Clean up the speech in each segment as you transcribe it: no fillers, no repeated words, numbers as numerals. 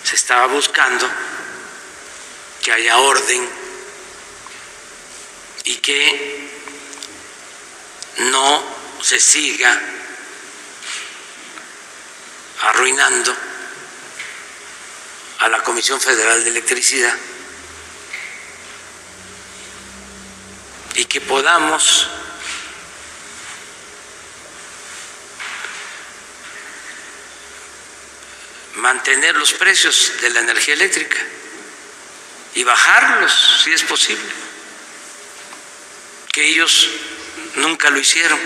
se estaba buscando que haya orden y que no se siga arruinando a la Comisión Federal de Electricidad y que podamos mantener los precios de la energía eléctrica y bajarlos si es posible, que ellos nunca lo hicieron,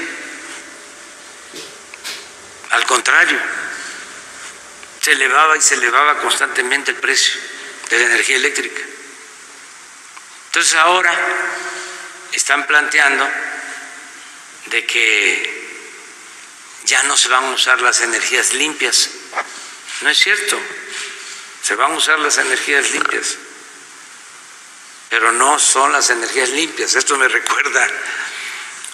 al contrario, se elevaba y se elevaba constantemente el precio de la energía eléctrica. Entonces ahora están planteando de que ya no se van a usar las energías limpias. No es cierto, se van a usar las energías limpias, pero no son las energías limpias. Esto me recuerda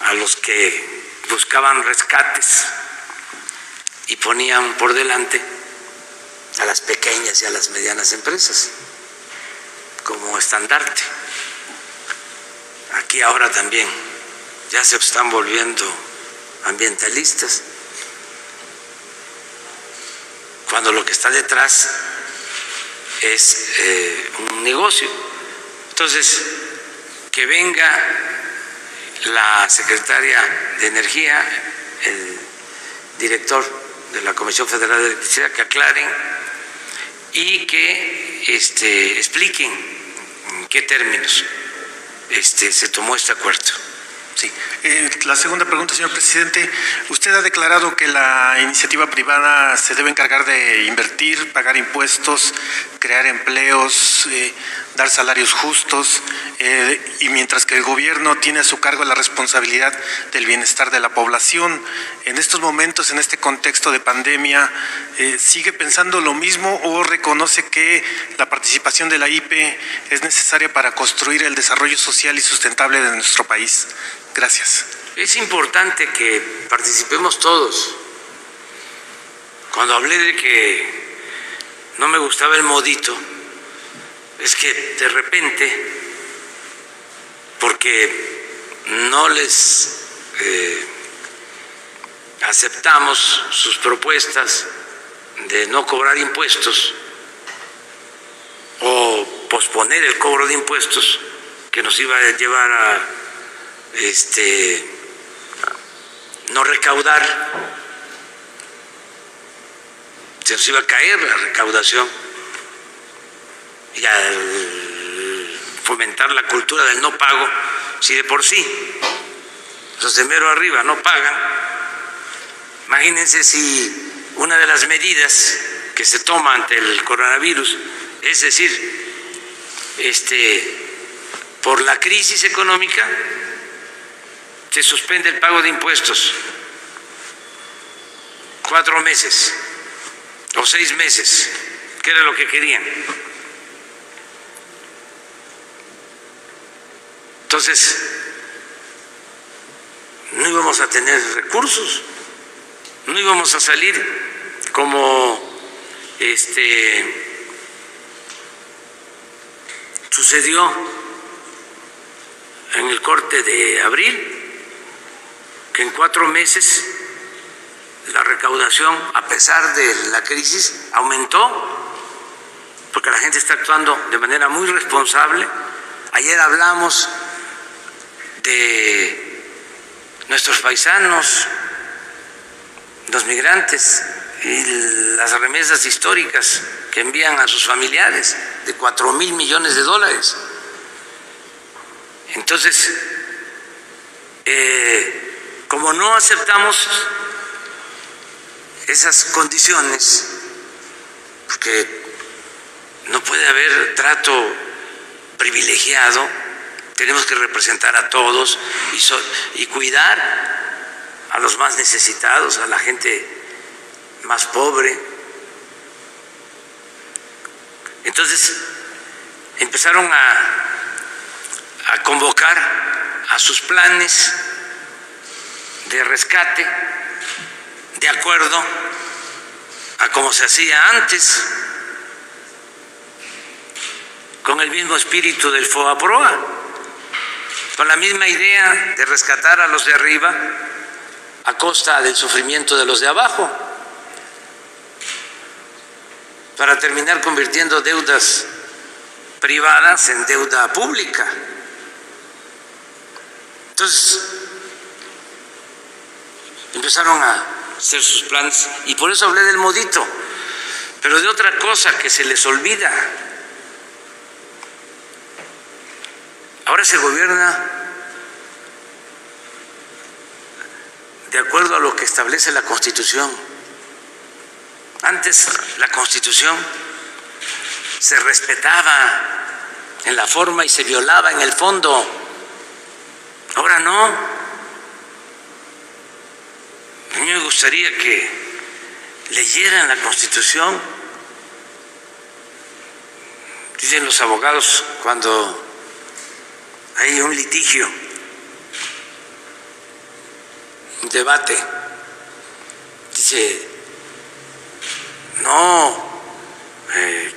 a los que buscaban rescates y ponían por delante a las pequeñas y a las medianas empresas como estandarte. Aquí ahora también ya se están volviendo ambientalistas, cuando lo que está detrás es un negocio. Entonces, que venga la secretaria de Energía, el director de la Comisión Federal de Electricidad, que aclaren y que expliquen en qué términos se tomó este acuerdo. Sí. La segunda pregunta, señor presidente. Usted ha declarado que la iniciativa privada se debe encargar de invertir, pagar impuestos, crear empleos, dar salarios justos, y mientras que el gobierno tiene a su cargo la responsabilidad del bienestar de la población. En estos momentos, en este contexto de pandemia, ¿sigue pensando lo mismo o reconoce que la participación de la IPE es necesaria para construir el desarrollo social y sustentable de nuestro país? Gracias. Es importante que participemos todos. Cuando hablé de que no me gustaba el modito, es que de repente, porque no les aceptamos sus propuestas de no cobrar impuestos o posponer el cobro de impuestos que nos iba a llevar a no recaudar, se nos iba a caer la recaudación, y al fomentar la cultura del no pago, si de por sí los de mero arriba no pagan, imagínense si una de las medidas que se toma ante el coronavirus, es decir, por la crisis económica, se suspende el pago de impuestos 4 meses o 6 meses, que era lo que querían. Entonces, no íbamos a tener recursos, no íbamos a salir como sucedió en el corte de abril, que en 4 meses la recaudación, a pesar de la crisis, aumentó, porque la gente está actuando de manera muy responsable. Ayer hablamos de nuestros paisanos, los migrantes, y las remesas históricas que envían a sus familiares de $4,000 millones. Entonces, como no aceptamos esas condiciones, porque no puede haber trato privilegiado, tenemos que representar a todos y cuidar a los más necesitados, a la gente más pobre. Entonces empezaron a convocar a sus planes de rescate de acuerdo a como se hacía antes, con el mismo espíritu del FOAPROA, con la misma idea de rescatar a los de arriba a costa del sufrimiento de los de abajo, para terminar convirtiendo deudas privadas en deuda pública. Entonces, empezaron a hacer sus planes y por eso hablé del modito, pero de otra cosa que se les olvida. Ahora se gobierna de acuerdo a lo que establece la Constitución. Antes la Constitución se respetaba en la forma y se violaba en el fondo. Ahora no. A mí me gustaría que leyeran la Constitución. Dicen los abogados cuando hay un litigio, un debate, dice, no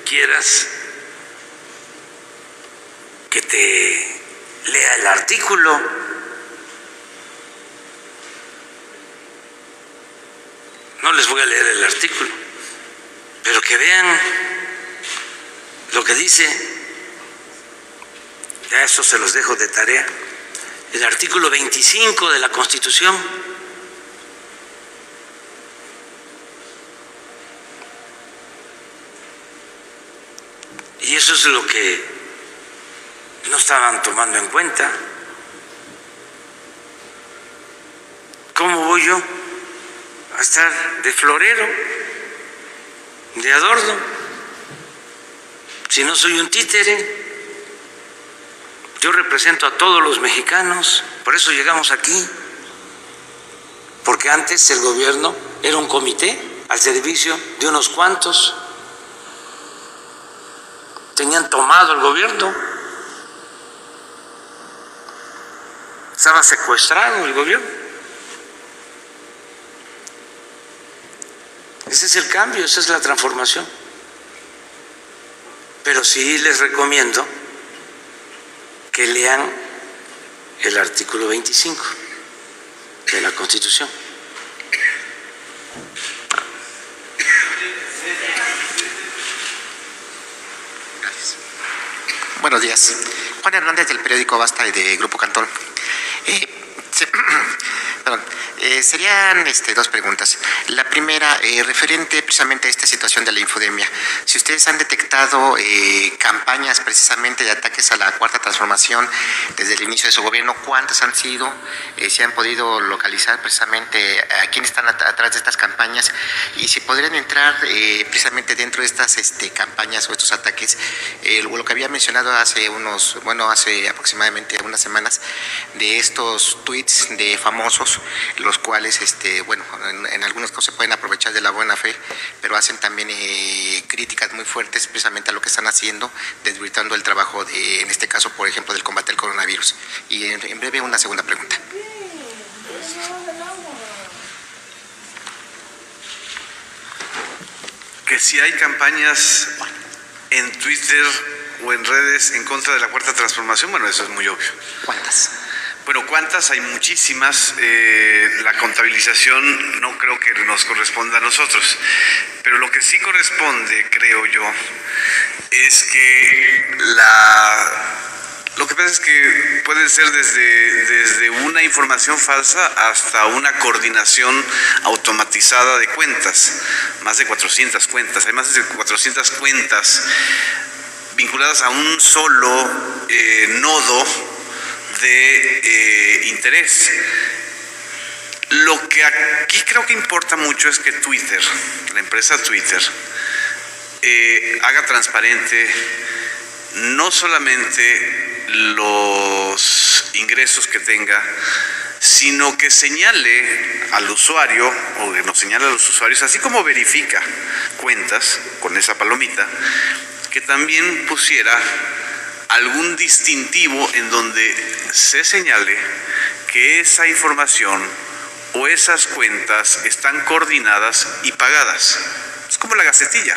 quieras que te lea el artículo, no les voy a leer el artículo, pero que vean lo que dice. Ya eso se los dejo de tarea. El artículo 25 de la Constitución. Y eso es lo que no estaban tomando en cuenta. ¿Cómo voy yo a estar de florero, de adorno, si no soy un títere? Yo represento a todos los mexicanos, por eso llegamos aquí, porque antes el gobierno era un comité al servicio de unos cuantos, tenían tomado el gobierno, estaba secuestrado el gobierno. Ese es el cambio, esa es la transformación. Pero sí les recomiendo que lean el artículo 25 de la Constitución. Gracias. Buenos días. Juan Hernández del periódico Basta y de Grupo Cantón. Serían dos preguntas. La primera, referente precisamente a esta situación de la infodemia. Si ustedes han detectado campañas precisamente de ataques a la Cuarta Transformación desde el inicio de su gobierno, ¿cuántas han sido? Si han podido localizar precisamente a quiénes están atrás de estas campañas y si podrían entrar precisamente dentro de estas campañas o estos ataques, lo que había mencionado hace aproximadamente unas semanas, de estos tweets de famosos, los cuales, en algunos casos se pueden aprovechar de la buena fe, pero hacen también críticas muy fuertes precisamente a lo que están haciendo, desvirtuando el trabajo en este caso, por ejemplo, del combate al coronavirus. Y en breve una segunda pregunta. Que si hay campañas en Twitter o en redes en contra de la Cuarta Transformación, bueno, eso es muy obvio. ¿Cuántas? Bueno, ¿cuántas? Hay muchísimas. La contabilización no creo que nos corresponda a nosotros, pero lo que sí corresponde, creo yo, es que lo que pasa es que puede ser desde una información falsa hasta una coordinación automatizada de cuentas, más de 400 cuentas. Hay más de 400 cuentas vinculadas a un solo nodo de interés. Lo que aquí creo que importa mucho es que Twitter, la empresa Twitter, haga transparente no solamente los ingresos que tenga, sino que señale al usuario, o que nos señale a los usuarios, así como verifica cuentas con esa palomita, que también pusiera algún distintivo en donde se señale que esa información o esas cuentas están coordinadas y pagadas. Es como la Gacetilla,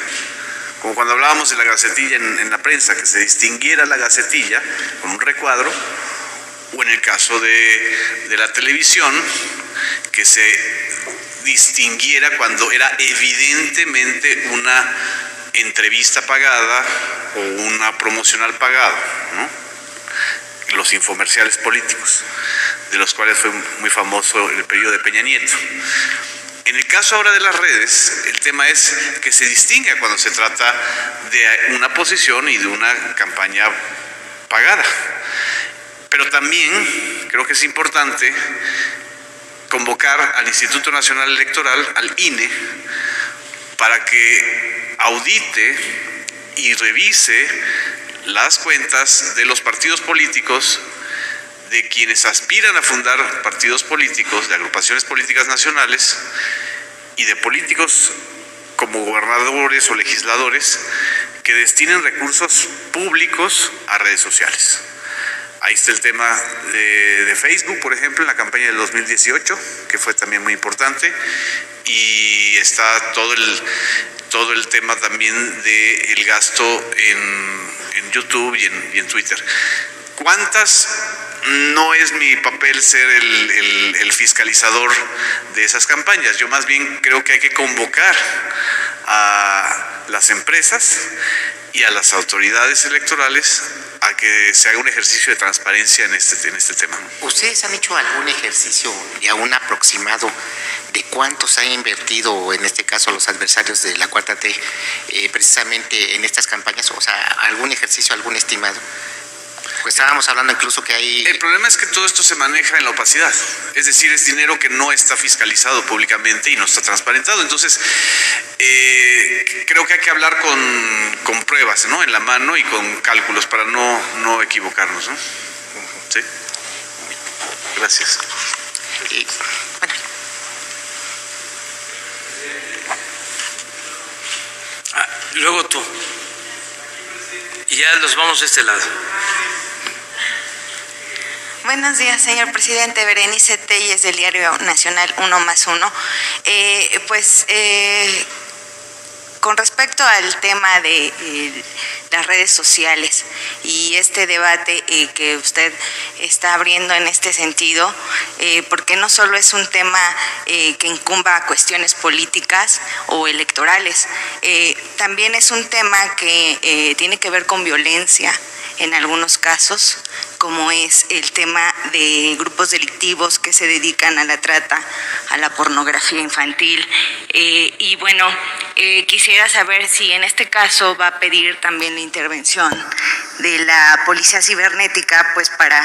como cuando hablábamos de la gacetilla en la prensa, que se distinguiera la gacetilla con un recuadro, o en el caso de la televisión, que se distinguiera cuando era evidentemente una entrevista pagada o una promocional pagada, ¿no? Los infomerciales políticos, de los cuales fue muy famoso el periodo de Peña Nieto. En el caso ahora de las redes, el tema es que se distinga cuando se trata de una posición y de una campaña pagada. Pero también creo que es importante convocar al Instituto Nacional Electoral, al INE, para que audite y revise las cuentas de los partidos políticos, de quienes aspiran a fundar partidos políticos, de agrupaciones políticas nacionales y de políticos como gobernadores o legisladores que destinen recursos públicos a redes sociales. Ahí está el tema de Facebook, por ejemplo, en la campaña del 2018, que fue también muy importante, y está todo el tema también del gasto en YouTube y en Twitter. ¿Cuántas? No es mi papel ser el fiscalizador de esas campañas. Yo más bien creo que hay que convocar a las empresas y a las autoridades electorales a que se haga un ejercicio de transparencia en este tema. ¿Ustedes han hecho algún ejercicio y aún aproximado de cuánto se ha invertido, en este caso los adversarios de la 4T, precisamente en estas campañas? O sea, algún ejercicio, algún estimado. Pues estábamos hablando incluso que hay... El problema es que todo esto se maneja en la opacidad, es decir, es dinero que no está fiscalizado públicamente y no está transparentado. Entonces, creo que hay que hablar con pruebas, ¿no?, en la mano y con cálculos para no equivocarnos, ¿no? ¿Sí? Gracias. Bueno. Luego tú. Y ya los vamos a este lado. Buenos días, señor presidente. Berenice Telles, del Diario Nacional 1+1. Con respecto al tema de las redes sociales y este debate que usted está abriendo en este sentido, porque no solo es un tema que incumba a cuestiones políticas o electorales, también es un tema que tiene que ver con violencia en algunos casos, como es el tema de grupos delictivos que se dedican a la trata, a la pornografía infantil. Y bueno, quisiera saber si en este caso va a pedir también la intervención de la Policía Cibernética, pues para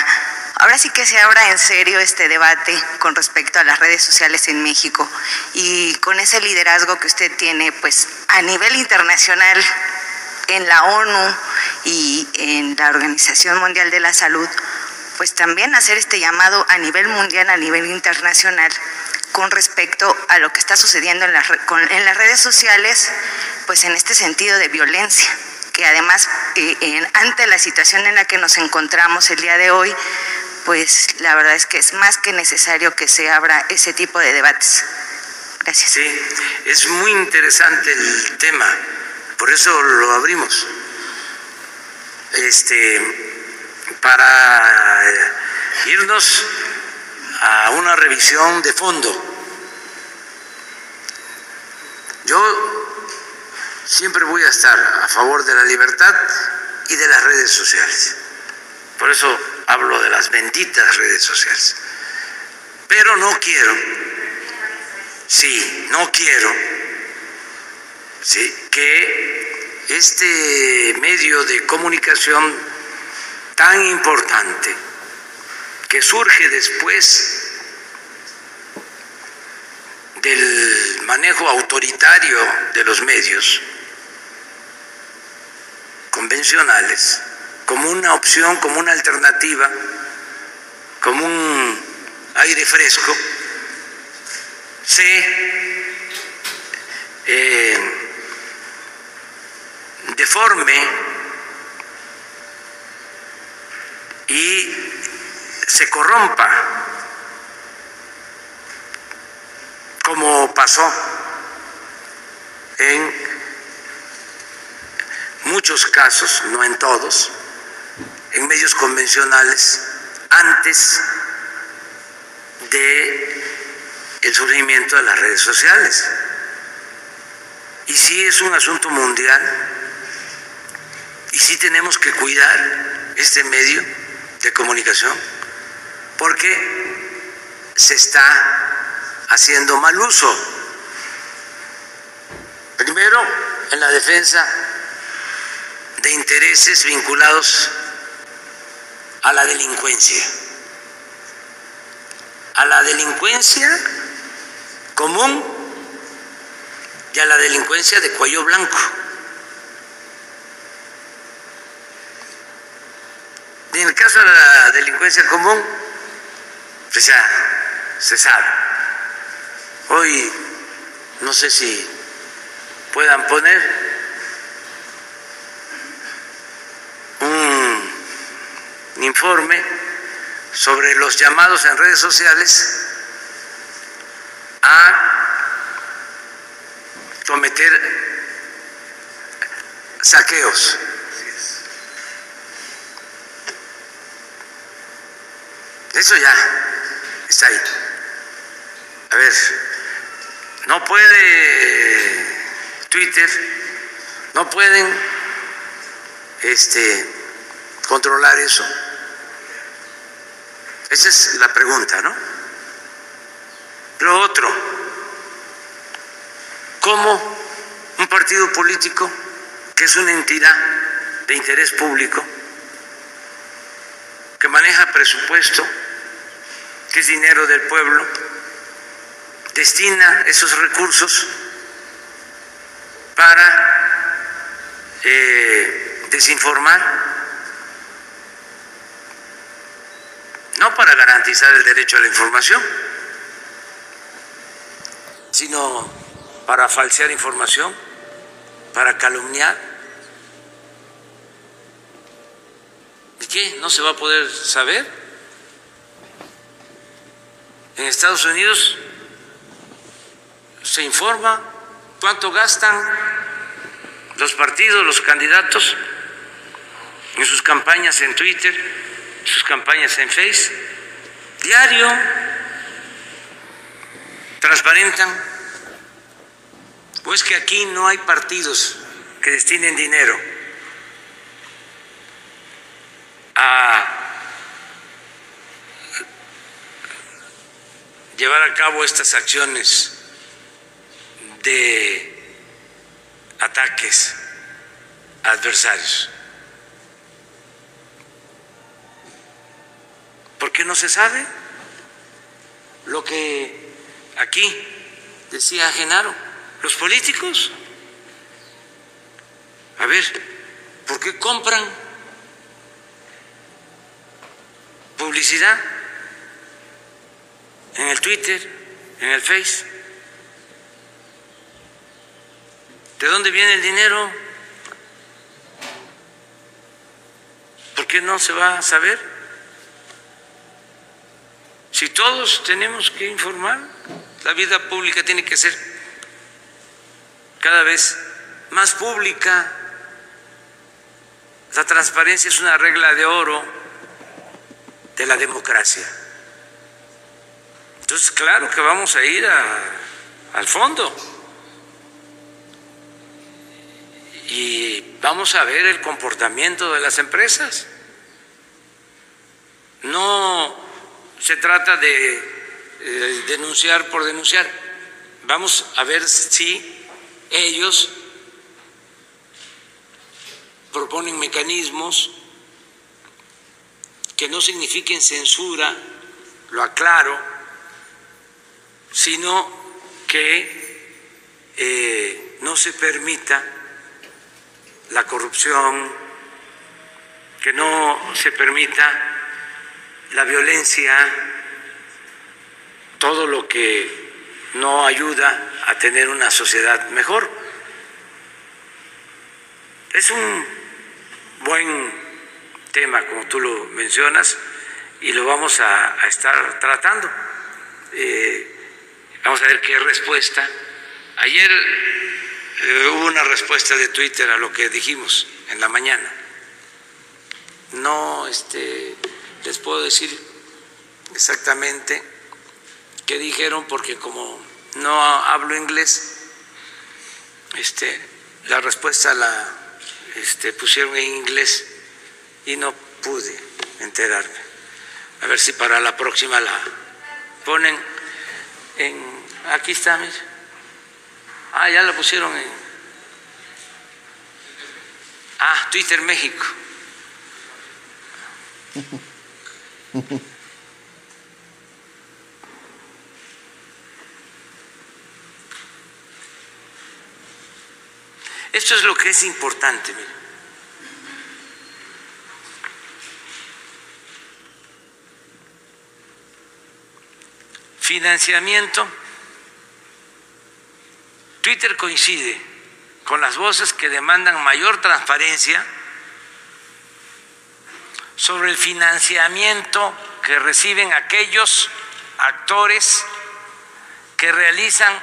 ahora sí que se abra en serio este debate con respecto a las redes sociales en México, y con ese liderazgo que usted tiene, pues a nivel internacional, en la ONU y en la Organización Mundial de la Salud, pues también hacer este llamado a nivel mundial, a nivel internacional, con respecto a lo que está sucediendo en las redes sociales, pues en este sentido de violencia, que además ante la situación en la que nos encontramos el día de hoy, pues la verdad es que es más que necesario que se abra ese tipo de debates. Gracias. Sí, es muy interesante el tema. Por eso lo abrimos, para irnos a una revisión de fondo. Yo siempre voy a estar a favor de la libertad y de las redes sociales. Por eso hablo de las benditas redes sociales. Pero no quiero, que este medio de comunicación tan importante, que surge después del manejo autoritario de los medios convencionales, como una opción, como una alternativa, como un aire fresco, se deforme y se corrompa, como pasó en muchos casos, no en todos, en medios convencionales antes de el surgimiento de las redes sociales. Y sí es un asunto mundial y sí tenemos que cuidar este medio de comunicación porque se está haciendo mal uso. Primero, en la defensa de intereses vinculados a la delincuencia común y a la delincuencia de cuello blanco. Y en el caso de la delincuencia común, pues ya se sabe. Hoy no sé si puedan poner un informe sobre los llamados en redes sociales a cometer saqueos. Eso ya está ahí. A ver, no puede Twitter, no pueden controlar eso. Esa es la pregunta, ¿no? Lo otro, ¿cómo un partido político que es una entidad de interés público, que maneja presupuesto, que es dinero del pueblo, destina esos recursos para desinformar? No para garantizar el derecho a la información, sino para falsear información, para calumniar. ¿Y qué? ¿No se va a poder saber? En Estados Unidos se informa cuánto gastan los partidos, los candidatos en sus campañas en Twitter, sus campañas en Face, diario, transparentan. Pues que aquí no hay partidos que destinen dinero a llevar a cabo estas acciones de ataques a adversarios. ¿Por qué no se sabe? Lo que aquí decía Genaro, los políticos, a ver, ¿por qué compran publicidad en el Twitter, en el Face? ¿De dónde viene el dinero? ¿Por qué no se va a saber? Si todos tenemos que informar, la vida pública tiene que ser cada vez más pública. La transparencia es una regla de oro de la democracia. Entonces, claro que vamos a ir al fondo y vamos a ver el comportamiento de las empresas. No se trata de denunciar por denunciar. Vamos a ver si ellos proponen mecanismos que no signifiquen censura, lo aclaro, sino que no se permita la corrupción, que no se permita la violencia, todo lo que no ayuda a tener una sociedad mejor. Es un buen tema, como tú lo mencionas, y lo vamos a estar tratando. Vamos a ver qué respuesta. Ayer hubo una respuesta de Twitter a lo que dijimos en la mañana. No les puedo decir exactamente qué dijeron porque como no hablo inglés, la respuesta la pusieron en inglés y no pude enterarme. A ver si para la próxima la ponen en... Aquí está, mira. Ya la pusieron en... Twitter México. Esto es lo que es importante, mira. Financiamiento. Twitter coincide con las voces que demandan mayor transparencia sobre el financiamiento que reciben aquellos actores que realizan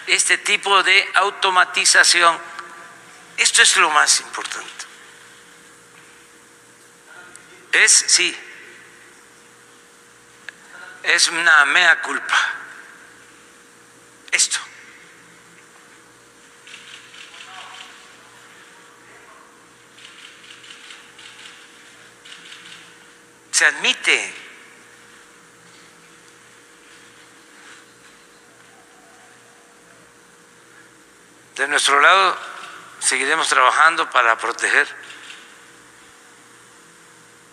este tipo de automatización. Esto es lo más importante. Es una mea culpa. Esto. Se admite. De nuestro lado seguiremos trabajando para proteger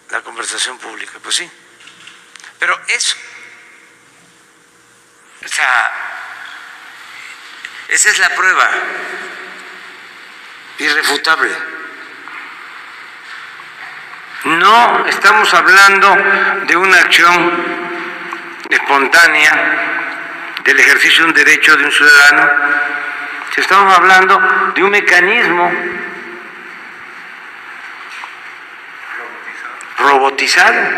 la conversación pública, pues sí. Pero eso, esa es la prueba irrefutable. No estamos hablando de una acción espontánea del ejercicio de un derecho de un ciudadano, estamos hablando de un mecanismo robotizado.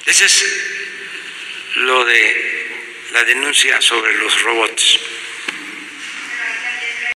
Ese es lo de la denuncia sobre los robots.